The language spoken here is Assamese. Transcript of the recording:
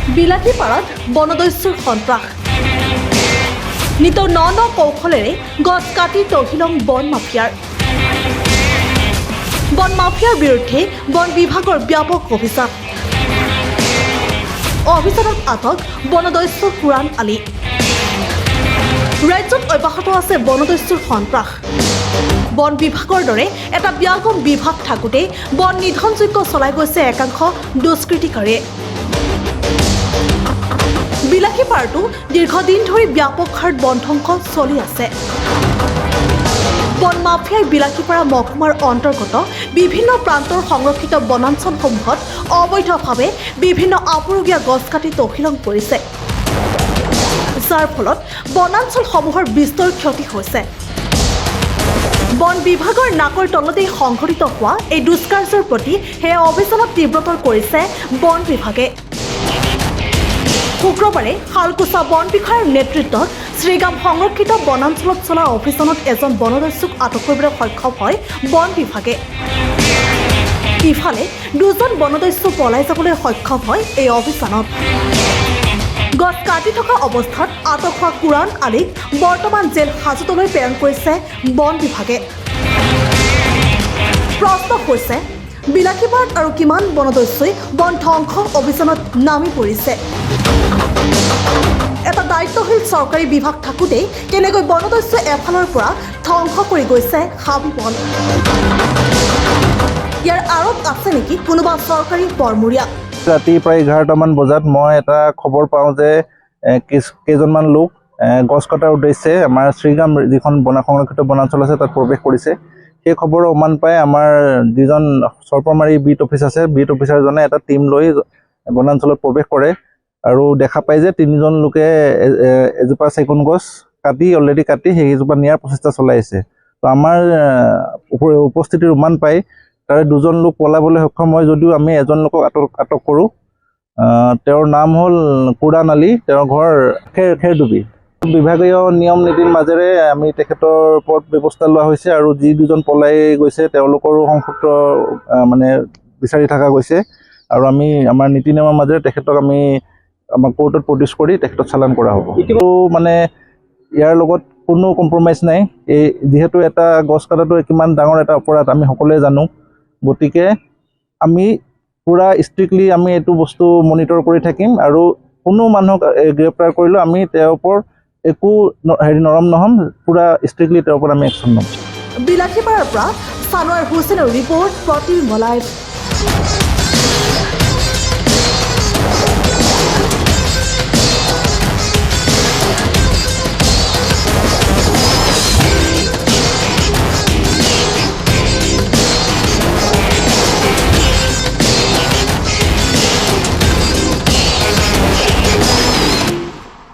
বিলাসীপাৰাত বনদস্যুৰ সন্ত্ৰাস নিতৰ ন কৌশলেৰে গছ কাটি তহিলং বন মাফিয়াৰ বিৰুদ্ধে বন বিভাগৰ ব্যাপক অভিযান অভিযানত আটক বনদস্যু কুৰাণ আলী ৰাজ্যত অব্যাহত আছে বনদস্যুৰ সন্ত্ৰাস বন বিভাগৰ দৰে এটা ব্যাপক বিভাগ থাকোঁতে বন নিধনযোগ্য চলাই গৈছে একাংশ দুষ্কৃতিকাৰীয়ে বিলাসীপাৰাটো দীৰ্ঘদিন ধৰি ব্যাপক হাৰত বন ধ্বংস চলি আছে বন মাফিয়াই বিলাসীপাৰা মহকুমাৰ অন্তৰ্গত বিভিন্ন প্ৰান্তৰ সংৰক্ষিত বনাঞ্চলসমূহত অবৈধভাৱে বিভিন্ন আপুৰুগীয়া গছ কাটি তহিলং কৰিছে যাৰ ফলত বনাঞ্চলসমূহৰ বিস্তৰ ক্ষতি হৈছে বন বিভাগৰ নাকৰ তলতেই সংঘটিত হোৱা এই দুষ্কাৰ্যৰ প্ৰতি সেই অভিযানত তীব্ৰতৰ কৰিছে বন বিভাগে শুক্ৰবাৰে শালকুচা বন বিষয়াৰ নেতৃত্বত শ্ৰীগাম সংৰক্ষিত বনাঞ্চলত চলা অভিযানত এজন বনদস্যুক আটক কৰিবলৈ সক্ষম হয় বন বিভাগে ইফালে দুজন বনদস্যু পলাই যাবলৈ সক্ষম হয় এই অভিযানত গছ কাটি থকা অৱস্থাত আটক হোৱা কুৰাণ আলীক বৰ্তমান জেল হাজতলৈ প্ৰেৰণ কৰিছে বন বিভাগে প্ৰশ্ন হৈছে বিলাসীপাৰাত আৰু কিমান বনদস্যুই বন ধ্বংস অভিযানত নামি পৰিছে এটা দায়িত্বশীল চৰকাৰী বিভাগ থাকোঁতেই কেনেকৈ বনদস্যু এফালৰ পৰা ধ্বংস কৰি গৈছে হাবি বন ইয়াৰ আঁৰত আছে নেকি কোনোবা চৰকাৰী বৰমূৰীয়া ৰাতি প্ৰায় 11টামান বজাত মই এটা খবৰ পাওঁ যে কেইজনমান লোক গছ কটাৰ উদ্দেশ্যে আমাৰ শ্ৰীগাম যিখন সংৰক্ষিত বনাঞ্চল আছে তাত প্ৰৱেশ কৰিছে সেই খবৰ অমান পাই আমাৰ যিজন সৰ্পমাৰী বিট অফিচ আছে বিট অফিচাৰজনে এটা টিম লৈ বনাঞ্চলত প্ৰৱেশ কৰে আৰু দেখা পায় যে তিনিজন লোকে এজোপা চেগুন গছ অলৰেডি কাটি সেইজোপা নিয়াৰ প্ৰচেষ্টা চলাই আছে তো আমাৰ উপস্থিতিৰ উমান পাই তাৰে দুজন লোক পলাবলৈ সক্ষম হয় যদিও আমি এজন লোকক আটক কৰোঁ তেওঁৰ নাম হ'ল কুৰাণ আলী তেওঁৰ ঘৰ খেৰডুবি বিভাগীয় নিয়ম নীতিৰ মাজেৰে আমি তেখেতৰ ওপৰত ব্যৱস্থা লোৱা হৈছে আৰু যি দুজন পলাই গৈছে তেওঁলোকৰো সংসুত্ৰ মানে বিচাৰি থকা গৈছে আৰু আমি আমাৰ নীতি নিয়মৰ মাজেৰে তেখেতক আমি আমাৰ কোৰ্টত প্ৰডিউচ কৰি তেখেতক চালান কৰা হ'ব কিন্তু মানে ইয়াৰ লগত কোনো কম্প্ৰমাইজ নাই এই যিহেতু এটা গছ কটাটো কিমান ডাঙৰ এটা অপৰাধ আমি সকলোৱে জানো গতিকে আমি পুৰা ষ্ট্ৰিক্টলি আমি এইটো বস্তু মনিটৰ কৰি থাকিম আৰু কোনো মানুহক গ্ৰেপ্তাৰ কৰিলেও আমি তেওঁৰ ওপৰত একো নৰম নহ'ম পুৰা ষ্ট্ৰিক্টলি তেওঁৰ ওপৰত আমি একশ্যন ল'ম বিলাসীপাৰাৰ পৰা ছানোৱাৰ হুছেইনৰ ৰিপৰ্ট প্ৰতিবিম্ব লাইভ